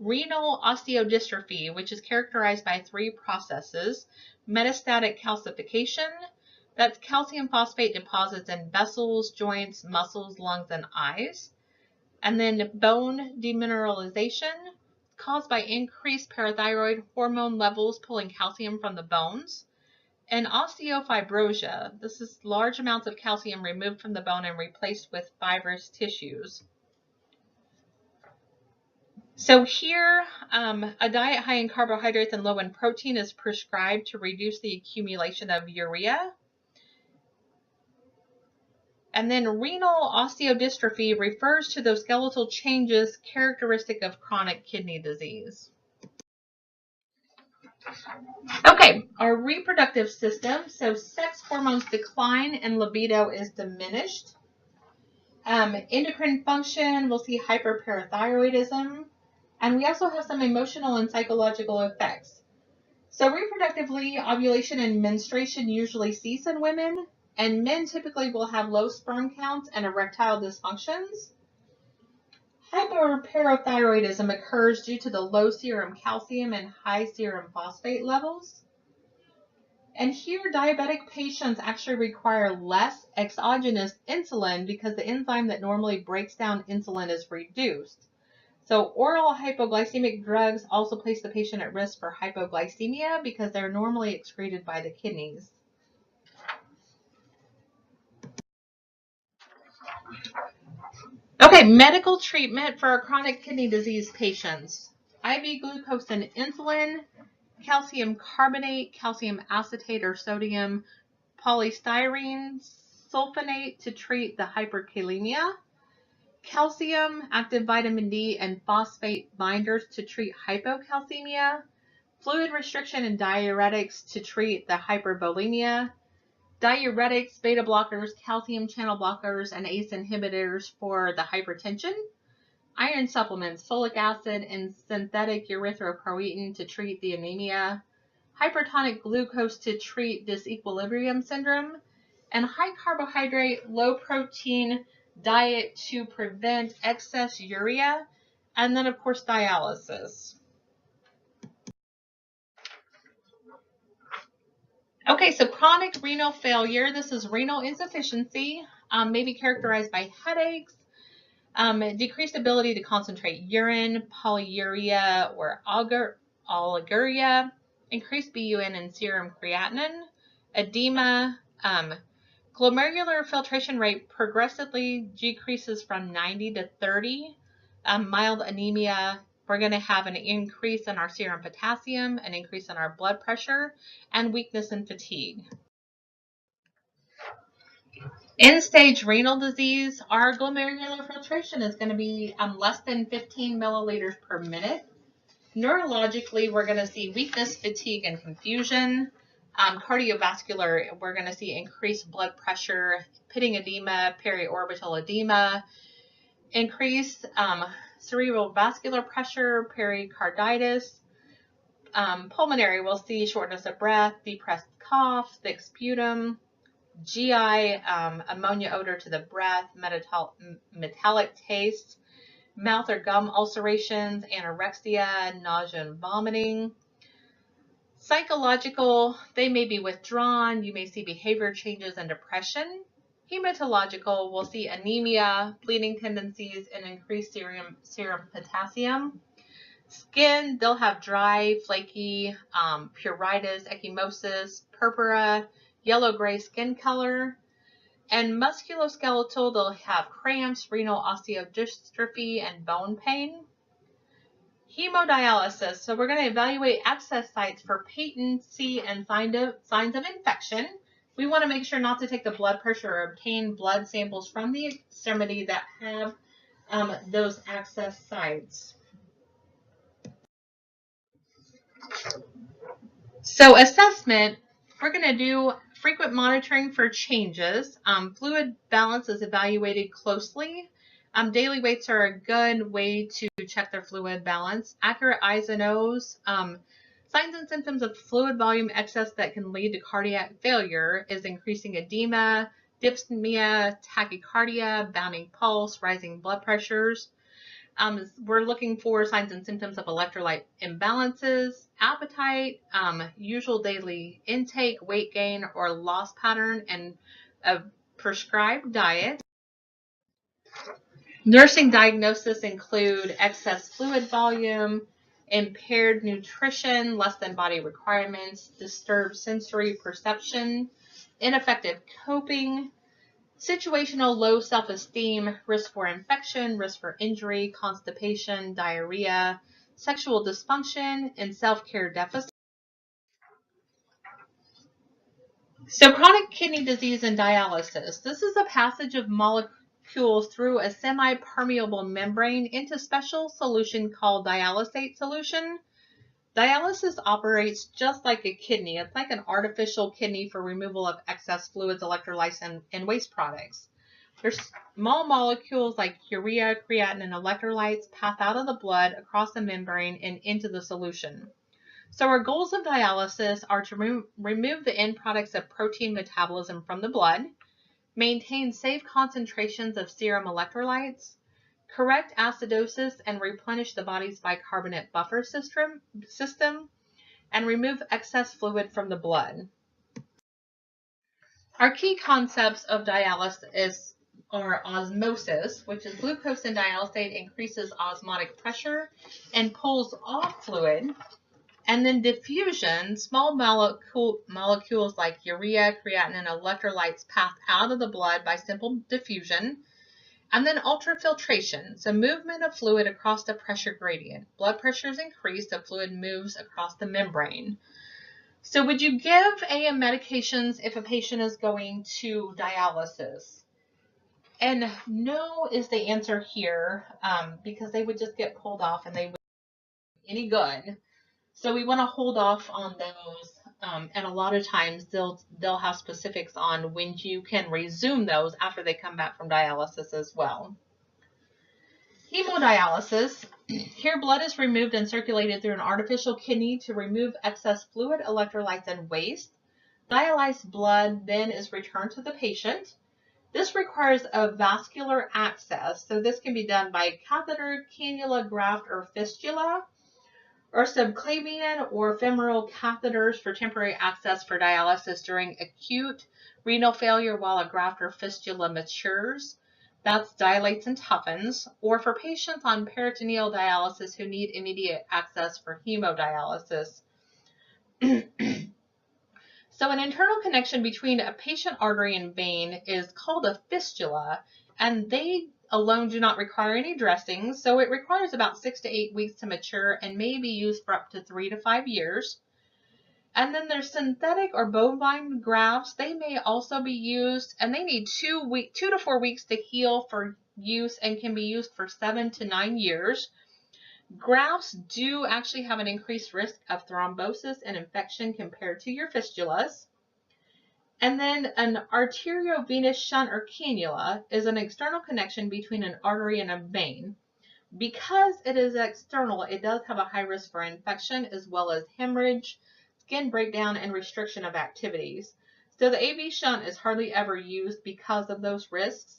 renal osteodystrophy, which is characterized by 3 processes: metastatic calcification, that's calcium phosphate deposits in vessels, joints, muscles, lungs, and eyes. And then bone demineralization, caused by increased parathyroid hormone levels pulling calcium from the bones. And osteofibrosia, this is large amounts of calcium removed from the bone and replaced with fibrous tissues. So here, a diet high in carbohydrates and low in protein is prescribed to reduce the accumulation of urea. And then renal osteodystrophy refers to those skeletal changes characteristic of chronic kidney disease. Okay, our reproductive system. So sex hormones decline and libido is diminished. Endocrine function, we'll see hyperparathyroidism. And we also have some emotional and psychological effects. So reproductively, ovulation and menstruation usually cease in women, and men typically will have low sperm counts and erectile dysfunctions. Hyperparathyroidism occurs due to the low serum calcium and high serum phosphate levels. And here, diabetic patients actually require less exogenous insulin because the enzyme that normally breaks down insulin is reduced. So oral hypoglycemic drugs also place the patient at risk for hypoglycemia because they're normally excreted by the kidneys. Okay, medical treatment for chronic kidney disease patients. IV glucose and insulin, calcium carbonate, calcium acetate or sodium polystyrene sulfonate to treat the hyperkalemia, calcium, active vitamin D, and phosphate binders to treat hypocalcemia, fluid restriction and diuretics to treat the hypervolemia, diuretics, beta blockers, calcium channel blockers, and ACE inhibitors for the hypertension, iron supplements, folic acid, and synthetic erythropoietin to treat the anemia, hypertonic glucose to treat disequilibrium syndrome, and high carbohydrate, low protein diet to prevent excess urea, and then of course dialysis. Okay, so chronic renal failure, this is renal insufficiency, may be characterized by headaches, decreased ability to concentrate urine, polyuria or oliguria, increased BUN and serum creatinine, edema, glomerular filtration rate progressively decreases from 90 to 30, mild anemia. We're going to have an increase in our serum potassium, an increase in our blood pressure, and weakness and fatigue. End-stage renal disease, our glomerular filtration is going to be less than 15 milliliters per minute. Neurologically, we're going to see weakness, fatigue, and confusion. Cardiovascular, we're going to see increased blood pressure, pitting edema, periorbital edema, increased cerebral vascular pressure, pericarditis. Pulmonary, we'll see shortness of breath, depressed cough, thick sputum. GI, ammonia odor to the breath, metallic taste, mouth or gum ulcerations, anorexia, nausea and vomiting. Psychological, they may be withdrawn. You may see behavior changes and depression. Hematological, we'll see anemia, bleeding tendencies, and increased serum potassium. Skin, they'll have dry, flaky, pruritus, ecchymosis, purpura, yellow-gray skin color. And musculoskeletal, they'll have cramps, renal osteodystrophy, and bone pain. Hemodialysis, so we're going to evaluate access sites for patency and signs of infection. We want to make sure not to take the blood pressure or obtain blood samples from the extremity that have those access sites. So assessment, we're going to do frequent monitoring for changes. Fluid balance is evaluated closely. Daily weights are a good way to check their fluid balance. Accurate eyes and O's. Signs and symptoms of fluid volume excess that can lead to cardiac failure is increasing edema, dyspnea, tachycardia, bounding pulse, rising blood pressures. We're looking for signs and symptoms of electrolyte imbalances, appetite, usual daily intake, weight gain or loss pattern, and a prescribed diet. Nursing diagnosis include excess fluid volume, impaired nutrition, less than body requirements, disturbed sensory perception, ineffective coping, situational low self-esteem, risk for infection, risk for injury, constipation, diarrhea, sexual dysfunction, and self-care deficit. So chronic kidney disease and dialysis. This is a passage of molecules through a semi-permeable membrane into special solution called dialysate solution. Dialysis operates just like a kidney. It's like an artificial kidney for removal of excess fluids, electrolytes, and waste products. There's small molecules like urea, creatinine, and electrolytes pass out of the blood across the membrane and into the solution. So our goals of dialysis are to remove the end products of protein metabolism from the blood, maintain safe concentrations of serum electrolytes, correct acidosis and replenish the body's bicarbonate buffer system, and remove excess fluid from the blood. Our key concepts of dialysis are osmosis, which is glucose in dialysate increases osmotic pressure and pulls off fluid. And then diffusion, small molecules like urea, creatinine, and electrolytes pass out of the blood by simple diffusion. And then ultrafiltration, so movement of fluid across the pressure gradient. Blood pressure is increased, the fluid moves across the membrane. So would you give AM medications if a patient is going to dialysis? And no is the answer here, because they would just get pulled off and they wouldn't be any good. So we want to hold off on those, and a lot of times they'll have specifics on when you can resume those after they come back from dialysis as well. Hemodialysis. Here blood is removed and circulated through an artificial kidney to remove excess fluid, electrolytes, and waste. Dialyzed blood then is returned to the patient. This requires a vascular access, so this can be done by catheter, cannula, graft, or fistula, or subclavian or femoral catheters for temporary access for dialysis during acute renal failure while a graft or fistula matures. That's dilates and toughens, or for patients on peritoneal dialysis who need immediate access for hemodialysis. So an internal connection between a patient artery and vein is called a fistula, and they alone do not require any dressing, so it requires about 6 to 8 weeks to mature and may be used for up to 3 to 5 years. And then there's synthetic or bovine grafts. They may also be used, and they need 2 to 4 weeks to heal for use and can be used for 7 to 9 years. Grafts do actually have an increased risk of thrombosis and infection compared to your fistulas. And then an arteriovenous shunt or cannula is an external connection between an artery and a vein. Because it is external, it does have a high risk for infection as well as hemorrhage, skin breakdown, and restriction of activities. So the AV shunt is hardly ever used because of those risks.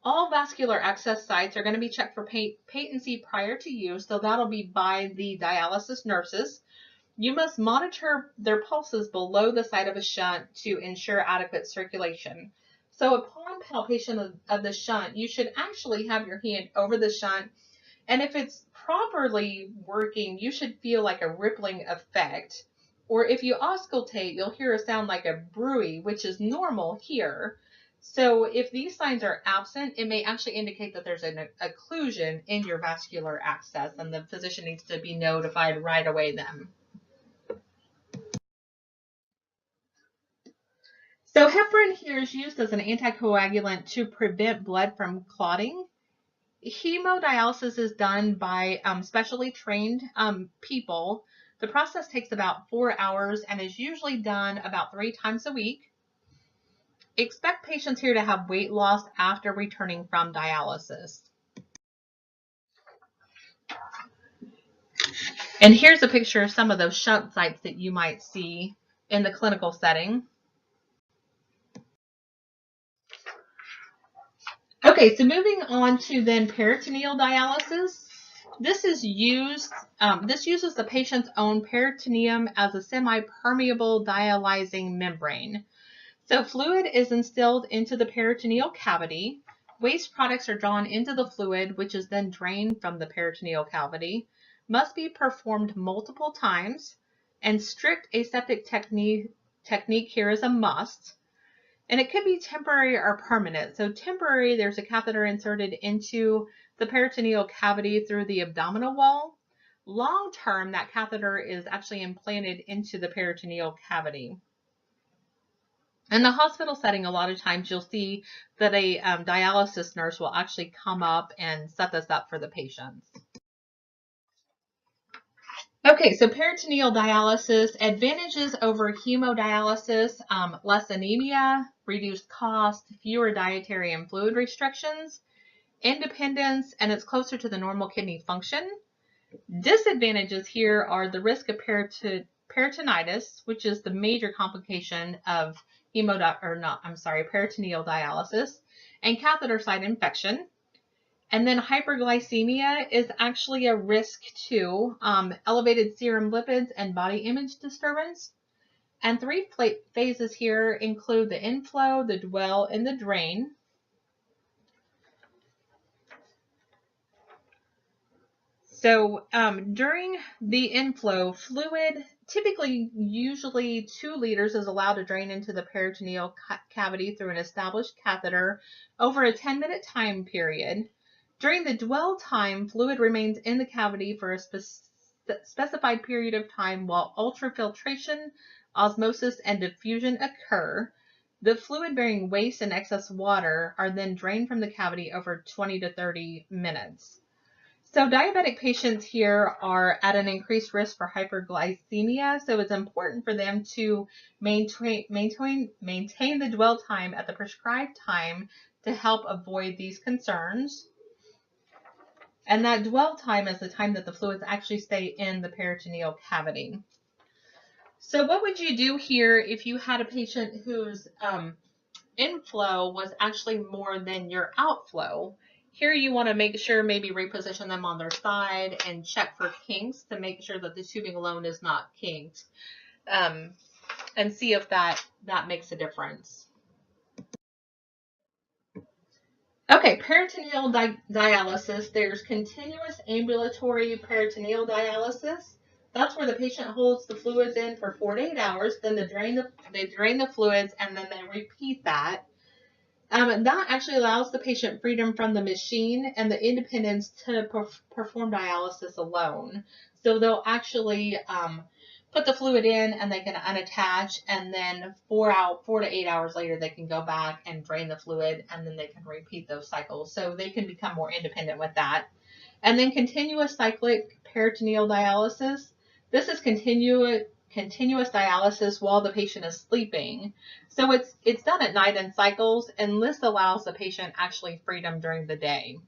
All vascular access sites are going to be checked for patency prior to use, so that'll be by the dialysis nurses. You must monitor their pulses below the site of a shunt to ensure adequate circulation. So upon palpation of the shunt, you should actually have your hand over the shunt, and if it's properly working, you should feel like a rippling effect. Or if you auscultate, you'll hear a sound like a bruit, which is normal here. So if these signs are absent, it may actually indicate that there's an occlusion in your vascular access, and the physician needs to be notified right away then. So heparin here is used as an anticoagulant to prevent blood from clotting. Hemodialysis is done by specially trained people. The process takes about 4 hours and is usually done about 3 times a week. Expect patients here to have weight loss after returning from dialysis. And here's a picture of some of those shunt sites that you might see in the clinical setting. Okay, so moving on to then peritoneal dialysis. This is used. This uses the patient's own peritoneum as a semi-permeable dialyzing membrane. So fluid is instilled into the peritoneal cavity. Waste products are drawn into the fluid, which is then drained from the peritoneal cavity. Must be performed multiple times, and strict aseptic technique here is a must. And it could be temporary or permanent. So temporary, there's a catheter inserted into the peritoneal cavity through the abdominal wall. Long term, that catheter is actually implanted into the peritoneal cavity. In the hospital setting, a lot of times you'll see that a dialysis nurse will actually come up and set this up for the patients. Okay, so peritoneal dialysis, advantages over hemodialysis, less anemia, reduced cost, fewer dietary and fluid restrictions, independence, and it's closer to the normal kidney function. Disadvantages here are the risk of peritonitis, which is the major complication of peritoneal dialysis, and catheter site infection. And then hyperglycemia is actually a risk too, elevated serum lipids and body image disturbance. And three phases here include the inflow, the dwell, and the drain. So during the inflow, fluid, usually 2 liters, is allowed to drain into the peritoneal cavity through an established catheter over a 10-minute time period. During the dwell time, fluid remains in the cavity for a specified period of time while ultrafiltration, osmosis, and diffusion occur. The fluid-bearing waste and excess water are then drained from the cavity over 20 to 30 minutes. So diabetic patients here are at an increased risk for hyperglycemia, so it's important for them to maintain the dwell time at the prescribed time to help avoid these concerns. And that dwell time is the time that the fluids actually stay in the peritoneal cavity. So what would you do here if you had a patient whose inflow was actually more than your outflow? Here you want to make sure, maybe reposition them on their side and check for kinks to make sure that the tubing alone is not kinked, and see if that makes a difference. Okay, peritoneal dialysis. There's continuous ambulatory peritoneal dialysis. That's where the patient holds the fluids in for 4 to 8 hours. Then they drain the fluids, and then they repeat that. That actually allows the patient freedom from the machine and the independence to perform dialysis alone. So they'll actually put the fluid in, and they can unattach, and then 4 to 8 hours later they can go back and drain the fluid, and then they can repeat those cycles. So they can become more independent with that. And then continuous cyclic peritoneal dialysis. This is continuous dialysis while the patient is sleeping. So it's done at night in cycles, and this allows the patient actually freedom during the day.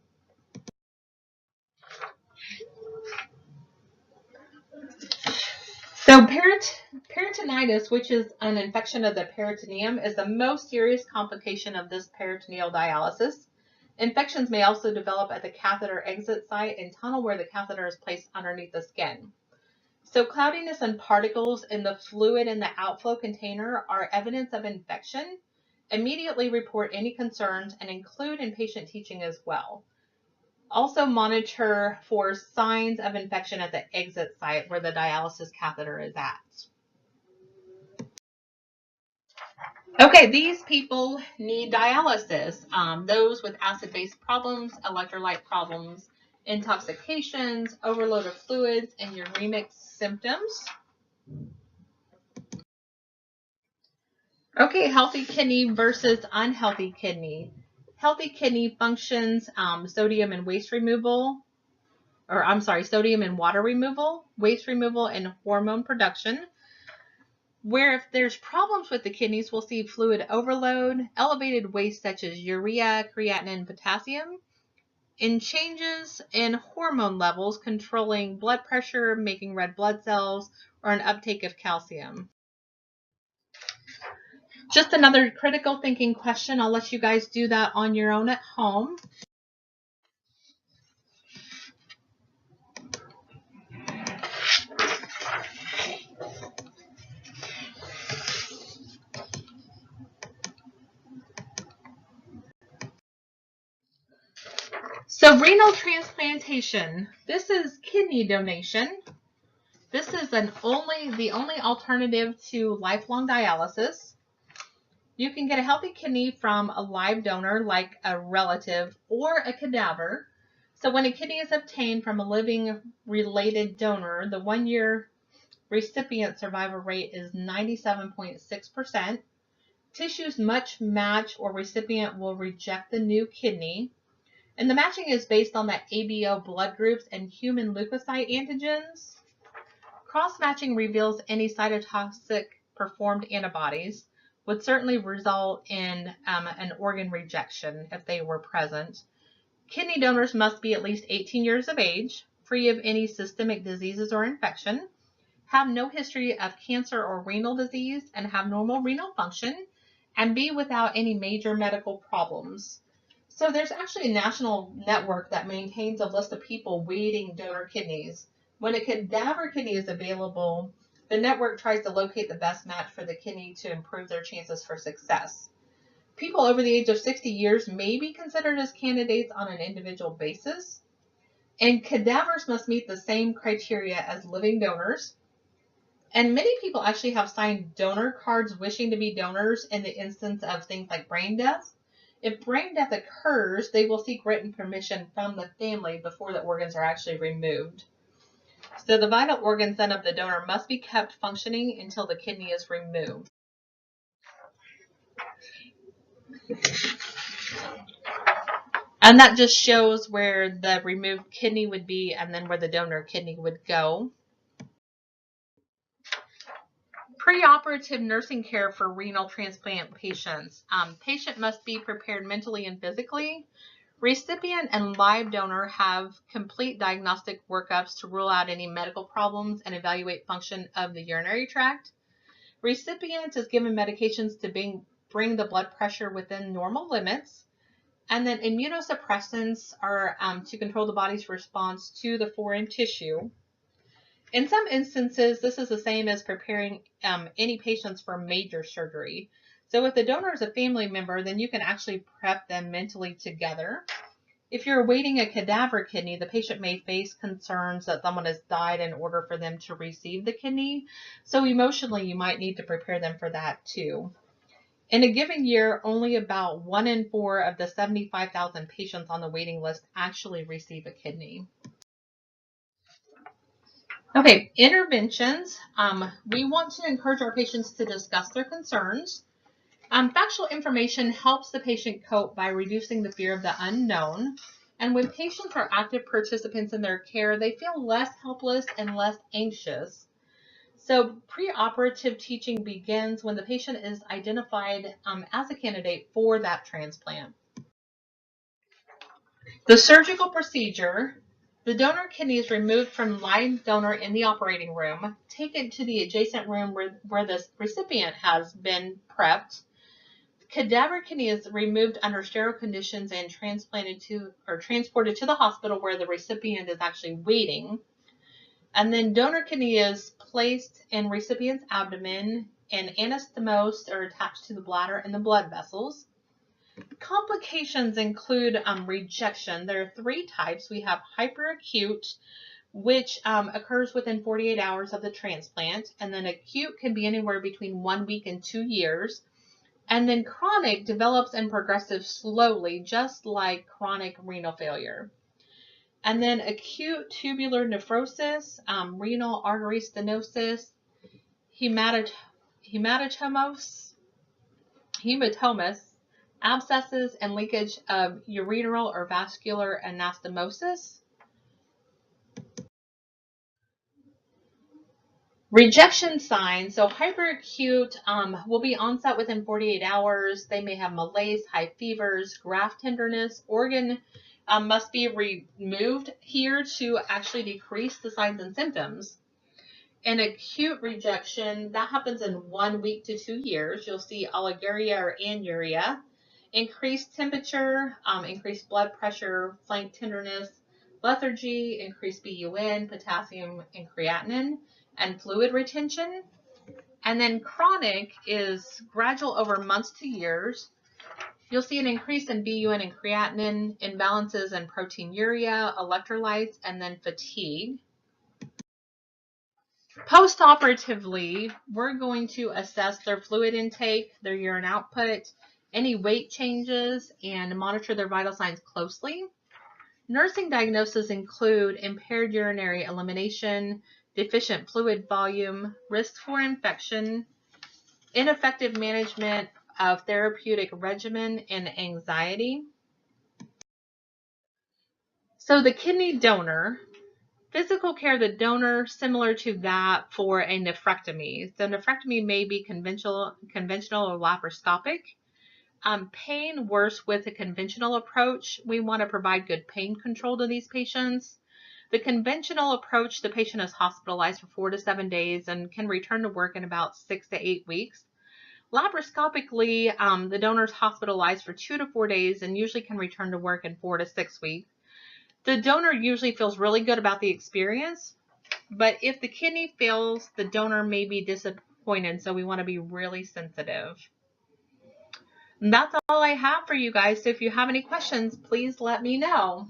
So peritonitis, which is an infection of the peritoneum, is the most serious complication of this peritoneal dialysis. Infections may also develop at the catheter exit site and tunnel where the catheter is placed underneath the skin. So cloudiness and particles in the fluid in the outflow container are evidence of infection. Immediately report any concerns and include in patient teaching as well. Also monitor for signs of infection at the exit site where the dialysis catheter is at. Okay, these people need dialysis. Those with acid-base problems, electrolyte problems, intoxications, overload of fluids, and uremic symptoms. Okay, healthy kidney versus unhealthy kidney. Healthy kidney functions sodium and water removal, waste removal, and hormone production. Where if there's problems with the kidneys, we'll see fluid overload, elevated waste such as urea, creatinine, and potassium, and changes in hormone levels controlling blood pressure, making red blood cells, or an uptake of calcium. Just another critical thinking question. I'll let you guys do that on your own at home. So renal transplantation. This is kidney donation. This is the only alternative to lifelong dialysis. You can get a healthy kidney from a live donor like a relative or a cadaver. So when a kidney is obtained from a living related donor, the 1-year recipient survival rate is 97.6%. Tissues much match or recipient will reject the new kidney. And the matching is based on the ABO blood groups and human leukocyte antigens. Cross-matching reveals any cytotoxic performed antibodies would certainly result in an organ rejection if they were present. Kidney donors must be at least 18 years of age, free of any systemic diseases or infection, have no history of cancer or renal disease, and have normal renal function, and be without any major medical problems. So there's actually a national network that maintains a list of people waiting donor kidneys. When a cadaver kidney is available, the network tries to locate the best match for the kidney to improve their chances for success. People over the age of 60 years may be considered as candidates on an individual basis, and cadavers must meet the same criteria as living donors. And many people actually have signed donor cards wishing to be donors in the instance of things like brain death. If brain death occurs, they will seek written permission from the family before the organs are actually removed. So the vital organs then of the donor must be kept functioning until the kidney is removed. And that just shows where the removed kidney would be and then where the donor kidney would go. Preoperative nursing care for renal transplant patients. Patient must be prepared mentally and physically. Recipient and live donor have complete diagnostic workups to rule out any medical problems and evaluate function of the urinary tract. Recipient is given medications to bring the blood pressure within normal limits. And then immunosuppressants are to control the body's response to the foreign tissue. In some instances, this is the same as preparing any patients for major surgery. So if the donor is a family member, then you can actually prep them mentally together. If you're awaiting a cadaver kidney, the patient may face concerns that someone has died in order for them to receive the kidney. So emotionally, you might need to prepare them for that too. In a given year, only about 1 in 4 of the 75,000 patients on the waiting list actually receive a kidney. Okay, interventions. We want to encourage our patients to discuss their concerns. Factual information helps the patient cope by reducing the fear of the unknown. And when patients are active participants in their care, they feel less helpless and less anxious. So preoperative teaching begins when the patient is identified as a candidate for that transplant. The surgical procedure. The donor kidney is removed from live donor in the operating room, taken to the adjacent room where the recipient has been prepped. Cadaver kidney is removed under sterile conditions and transported to the hospital where the recipient is actually waiting. And then donor kidney is placed in recipient's abdomen and anastomosed or attached to the bladder and the blood vessels. Complications include rejection. There are 3 types. We have hyperacute, which occurs within 48 hours of the transplant. And then acute can be anywhere between 1 week and 2 years. And then chronic develops and progresses slowly, just like chronic renal failure. And then acute tubular nephrosis, renal artery stenosis, hematomas, abscesses, and leakage of ureteral or vascular anastomosis. Rejection signs. So hyperacute will be onset within 48 hours. They may have malaise, high fevers, graft tenderness. Organ must be removed here to actually decrease the signs and symptoms. In acute rejection, that happens in 1 week to 2 years. You'll see oliguria or anuria, increased temperature, increased blood pressure, flank tenderness, lethargy, increased BUN, potassium and creatinine, and fluid retention. And then chronic is gradual over months to years. You'll see an increase in BUN and creatinine, imbalances in proteinuria, electrolytes, and then fatigue. Post-operatively, we're going to assess their fluid intake, their urine output, any weight changes, and monitor their vital signs closely. Nursing diagnoses include impaired urinary elimination, deficient fluid volume, risk for infection, ineffective management of therapeutic regimen, and anxiety. So the kidney donor. Physical care of the donor, similar to that for a nephrectomy. So nephrectomy may be conventional or laparoscopic. Pain worse with a conventional approach. We want to provide good pain control to these patients. The conventional approach, the patient is hospitalized for 4 to 7 days and can return to work in about 6 to 8 weeks. Laparoscopically, the donor is hospitalized for 2 to 4 days and usually can return to work in 4 to 6 weeks. The donor usually feels really good about the experience, but if the kidney fails, the donor may be disappointed, so we want to be really sensitive. And that's all I have for you guys, so if you have any questions, please let me know.